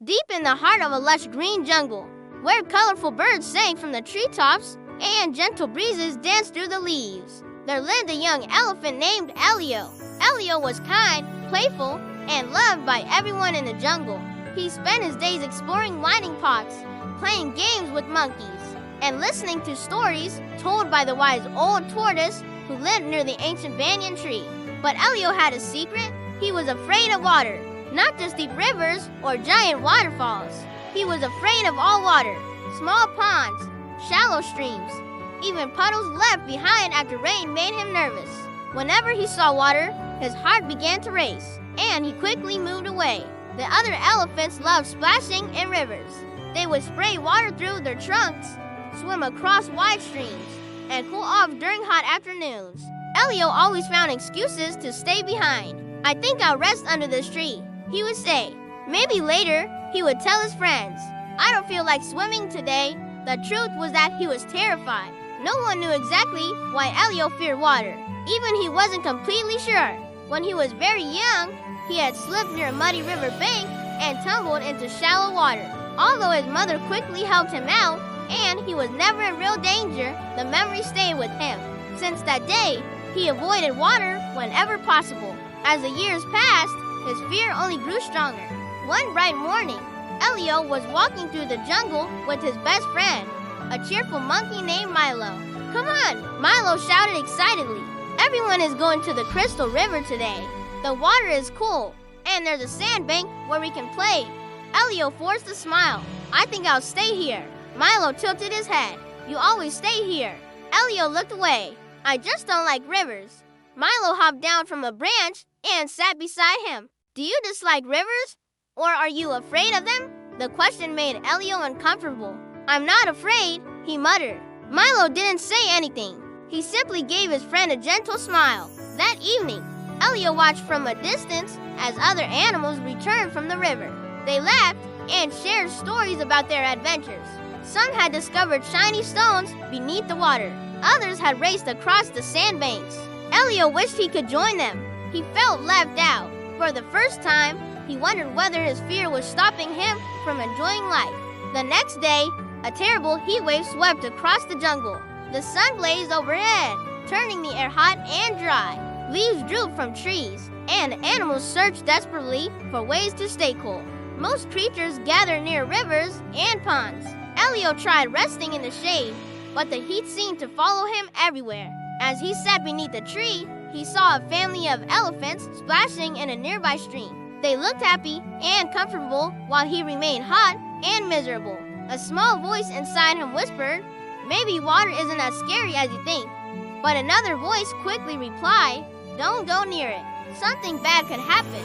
deep in the heart of a lush green jungle, where colorful birds sang from the treetops and gentle breezes danced through the leaves, there lived a young elephant named Elio. Elio was kind, playful, and loved by everyone in the jungle. He spent his days exploring winding paths, playing games with monkeys, and listening to stories told by the wise old tortoise who lived near the ancient banyan tree. But Elio had a secret. He was afraid of water, not just deep rivers or giant waterfalls. He was afraid of all water, small ponds, shallow streams, even puddles left behind after rain made him nervous. Whenever he saw water, his heart began to race, and he quickly moved away. The other elephants loved splashing in rivers. They would spray water through their trunks, swim across wide streams, and cool off during hot afternoons. Elio always found excuses to stay behind. "I think I'll rest under this tree," he would say. Maybe later, he would tell his friends, "I don't feel like swimming today." The truth was that he was terrified. No one knew exactly why Elio feared water. Even he wasn't completely sure. When he was very young, he had slipped near a muddy river bank and tumbled into shallow water. Although his mother quickly helped him out, and he was never in real danger, the memory stayed with him. Since that day, he avoided water whenever possible. As the years passed, his fear only grew stronger. One bright morning, Elio was walking through the jungle with his best friend, a cheerful monkey named Milo. "Come on," Milo shouted excitedly. "Everyone is going to the Crystal River today. The water is cool, and there's a sandbank where we can play." Elio forced a smile. "I think I'll stay here." Milo tilted his head. "You always stay here." Elio looked away. "I just don't like rivers." Milo hopped down from a branch and sat beside him. "Do you dislike rivers? Or are you afraid of them?" The question made Elio uncomfortable. "I'm not afraid," he muttered. Milo didn't say anything. He simply gave his friend a gentle smile. That evening, Elio watched from a distance as other animals returned from the river. They laughed and shared stories about their adventures. Some had discovered shiny stones beneath the water. Others had raced across the sandbanks. Elio wished he could join them. He felt left out. For the first time, he wondered whether his fear was stopping him from enjoying life. The next day, a terrible heat wave swept across the jungle. The sun blazed overhead, turning the air hot and dry. Leaves drooped from trees, and animals searched desperately for ways to stay cool. Most creatures gathered near rivers and ponds. Elio tried resting in the shade, but the heat seemed to follow him everywhere. As he sat beneath a tree, he saw a family of elephants splashing in a nearby stream. They looked happy and comfortable while he remained hot and miserable. A small voice inside him whispered, "Maybe water isn't as scary as you think." But another voice quickly replied, "Don't go near it. Something bad could happen."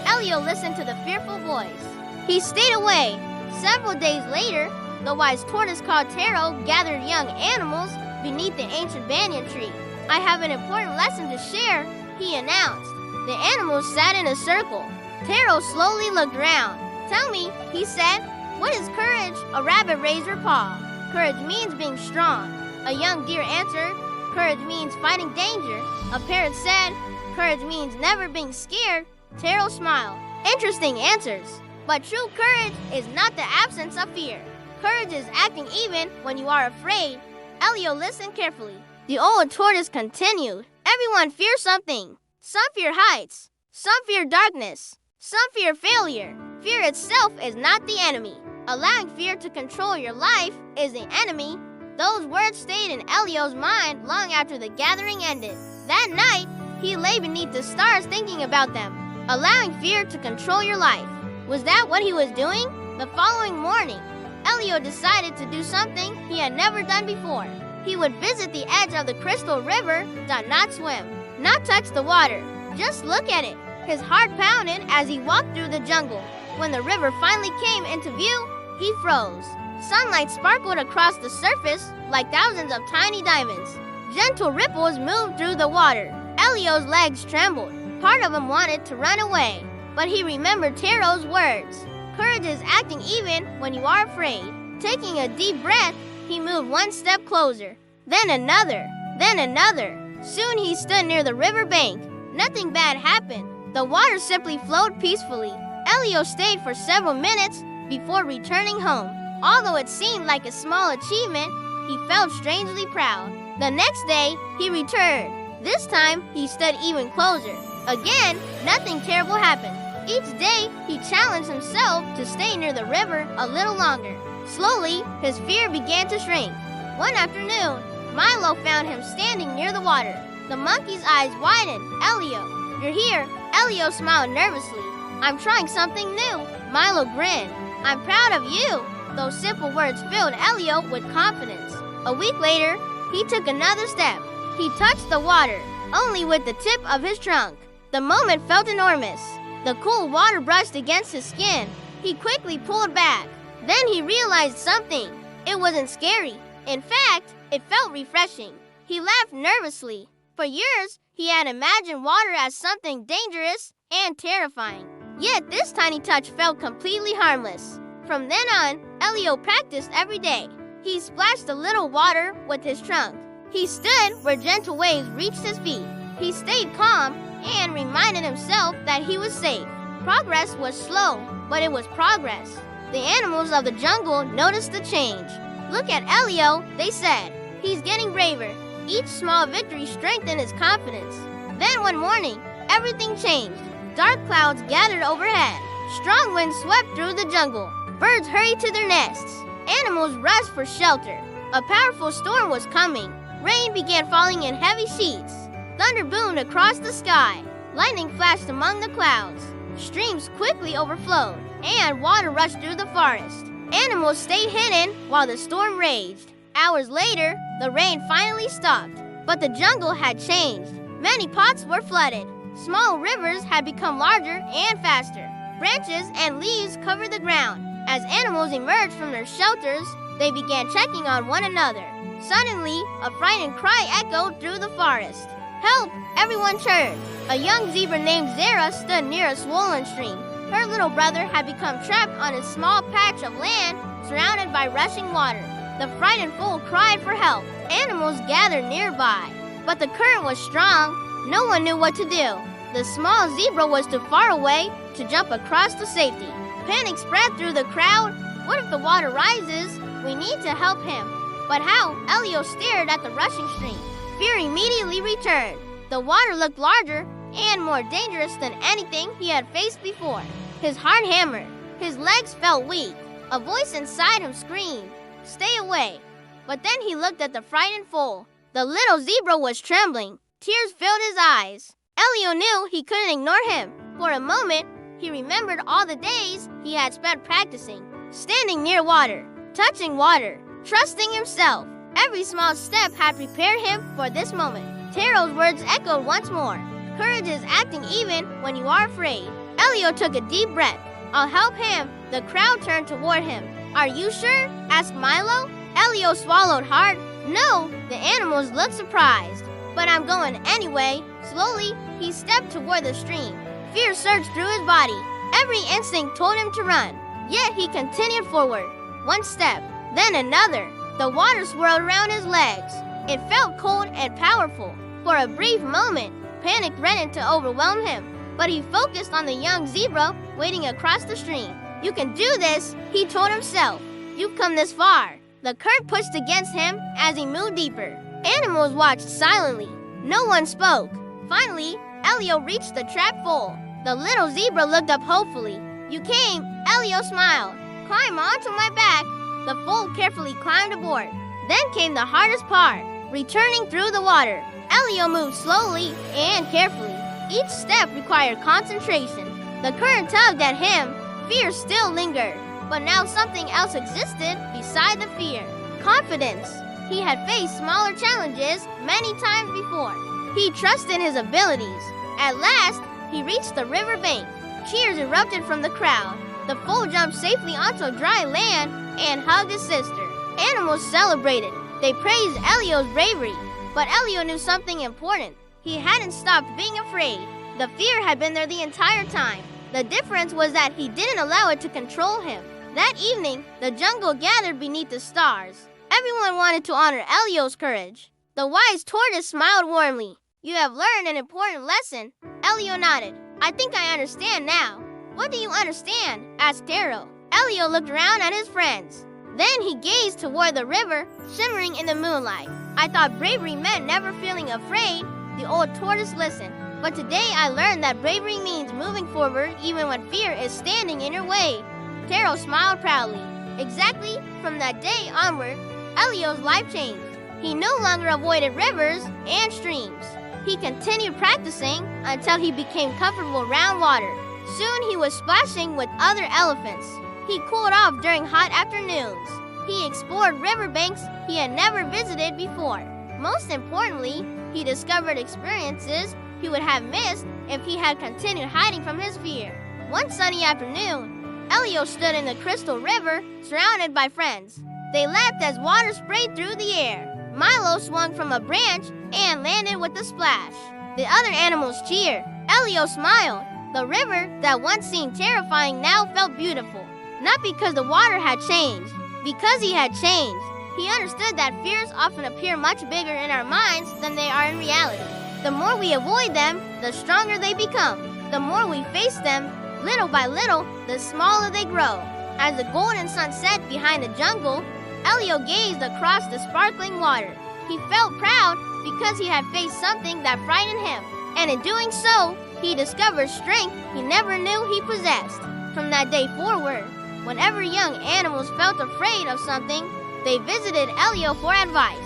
Elio listened to the fearful voice. He stayed away. Several days later, the wise tortoise called Taro gathered young animals beneath the ancient banyan tree. "I have an important lesson to share," he announced. The animals sat in a circle. Taro slowly looked around. "Tell me," he said, "what is courage?" A rabbit raised her paw. "Courage means being strong." A young deer answered, "Courage means fighting danger." A parrot said, "Courage means never being scared." Taro smiled. Interesting answers. But true courage is not the absence of fear. Courage is acting even when you are afraid. Elio listened carefully. The old tortoise continued. "Everyone fears something. Some fear heights. Some fear darkness. Some fear failure. Fear itself is not the enemy. Allowing fear to control your life is the enemy." Those words stayed in Elio's mind long after the gathering ended. That night, he lay beneath the stars thinking about them. Allowing fear to control your life. Was that what he was doing? The following morning, Elio decided to do something he had never done before. He would visit the edge of the Crystal River, but not swim, not touch the water, just look at it. His heart pounded as he walked through the jungle. When the river finally came into view, he froze. Sunlight sparkled across the surface like thousands of tiny diamonds. Gentle ripples moved through the water. Elio's legs trembled. Part of him wanted to run away, but he remembered Taro's words. Courage is acting even when you are afraid. Taking a deep breath, he moved one step closer, then another, then another. Soon he stood near the river bank. Nothing bad happened. The water simply flowed peacefully. Elio stayed for several minutes, before returning home. Although it seemed like a small achievement, he felt strangely proud. The next day, he returned. This time, he stood even closer. Again, nothing terrible happened. Each day, he challenged himself to stay near the river a little longer. Slowly, his fear began to shrink. One afternoon, Milo found him standing near the water. The monkey's eyes widened. "Elio, you're here." Elio smiled nervously. "I'm trying something new." Milo grinned. "I'm proud of you." Those simple words filled Elio with confidence. A week later, he took another step. He touched the water, only with the tip of his trunk. The moment felt enormous. The cool water brushed against his skin. He quickly pulled back. Then he realized something. It wasn't scary. In fact, it felt refreshing. He laughed nervously. For years, he had imagined water as something dangerous and terrifying. Yet this tiny touch felt completely harmless. From then on, Elio practiced every day. He splashed a little water with his trunk. He stood where gentle waves reached his feet. He stayed calm and reminded himself that he was safe. Progress was slow, but it was progress. The animals of the jungle noticed the change. "Look at Elio," they said. "He's getting braver." Each small victory strengthened his confidence. Then one morning, everything changed. Dark clouds gathered overhead. Strong winds swept through the jungle. Birds hurried to their nests. Animals rushed for shelter. A powerful storm was coming. Rain began falling in heavy sheets. Thunder boomed across the sky. Lightning flashed among the clouds. Streams quickly overflowed, and water rushed through the forest. Animals stayed hidden while the storm raged. Hours later, the rain finally stopped. But the jungle had changed. Many pots were flooded. Small rivers had become larger and faster. Branches and leaves covered the ground. As animals emerged from their shelters, they began checking on one another. Suddenly, a frightened cry echoed through the forest. "Help!" Everyone turned. A young zebra named Zara stood near a swollen stream. Her little brother had become trapped on a small patch of land surrounded by rushing water. The frightened foal cried for help. Animals gathered nearby. But the current was strong. No one knew what to do. The small zebra was too far away to jump across to safety. Panic spread through the crowd. "What if the water rises? We need to help him." But how? Elio stared at the rushing stream. Fear immediately returned. The water looked larger and more dangerous than anything he had faced before. His heart hammered. His legs felt weak. A voice inside him screamed, "Stay away." But then he looked at the frightened foal. The little zebra was trembling. Tears filled his eyes. Elio knew he couldn't ignore him. For a moment, he remembered all the days he had spent practicing, standing near water, touching water, trusting himself. Every small step had prepared him for this moment. Taro's words echoed once more. "Courage is acting even when you are afraid." Elio took a deep breath. "I'll help him." The crowd turned toward him. "Are you sure?" asked Milo. Elio swallowed hard. "No." The animals looked surprised. "But I'm going anyway." Slowly, he stepped toward the stream. Fear surged through his body. Every instinct told him to run. Yet he continued forward. One step, then another. The water swirled around his legs. It felt cold and powerful. For a brief moment, panic threatened to overwhelm him. But he focused on the young zebra waiting across the stream. "You can do this," he told himself. "You've come this far." The current pushed against him as he moved deeper. Animals watched silently. No one spoke. Finally, Elio reached the trap foal. The little zebra looked up hopefully. "You came," Elio smiled. "Climb onto my back." The foal carefully climbed aboard. Then came the hardest part, returning through the water. Elio moved slowly and carefully. Each step required concentration. The current tugged at him. Fear still lingered. But now something else existed beside the fear. Confidence. He had faced smaller challenges many times before. He trusted his abilities. At last, he reached the river bank. Cheers erupted from the crowd. The foal jumped safely onto dry land and hugged his sister. Animals celebrated. They praised Elio's bravery. But Elio knew something important. He hadn't stopped being afraid. The fear had been there the entire time. The difference was that he didn't allow it to control him. That evening, the jungle gathered beneath the stars. Everyone wanted to honor Elio's courage. The wise tortoise smiled warmly. "You have learned an important lesson." Elio nodded. "I think I understand now." "What do you understand?" asked Taro. Elio looked around at his friends. Then he gazed toward the river, shimmering in the moonlight. I thought bravery meant never feeling afraid. The old tortoise listened. But today I learned that bravery means moving forward even when fear is standing in your way. Taro smiled proudly. Exactly from that day onward, Elio's life changed. He no longer avoided rivers and streams. He continued practicing until he became comfortable around water. Soon he was splashing with other elephants. He cooled off during hot afternoons. He explored riverbanks he had never visited before. Most importantly, he discovered experiences he would have missed if he had continued hiding from his fear. One sunny afternoon, Elio stood in the crystal river, surrounded by friends. They laughed as water sprayed through the air. Milo swung from a branch and landed with a splash. The other animals cheered. Elio smiled. The river that once seemed terrifying now felt beautiful. Not because the water had changed, because he had changed. He understood that fears often appear much bigger in our minds than they are in reality. The more we avoid them, the stronger they become. The more we face them, little by little, the smaller they grow. As the golden sun set behind the jungle, Elio gazed across the sparkling water. He felt proud because he had faced something that frightened him. And in doing so, he discovered strength he never knew he possessed. From that day forward, whenever young animals felt afraid of something, they visited Elio for advice.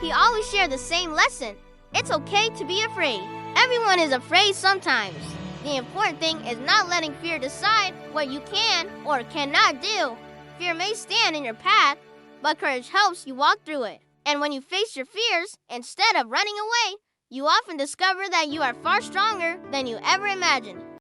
He always shared the same lesson. It's okay to be afraid. Everyone is afraid sometimes. The important thing is not letting fear decide what you can or cannot do. Fear may stand in your path, but courage helps you walk through it. And when you face your fears, instead of running away, you often discover that you are far stronger than you ever imagined.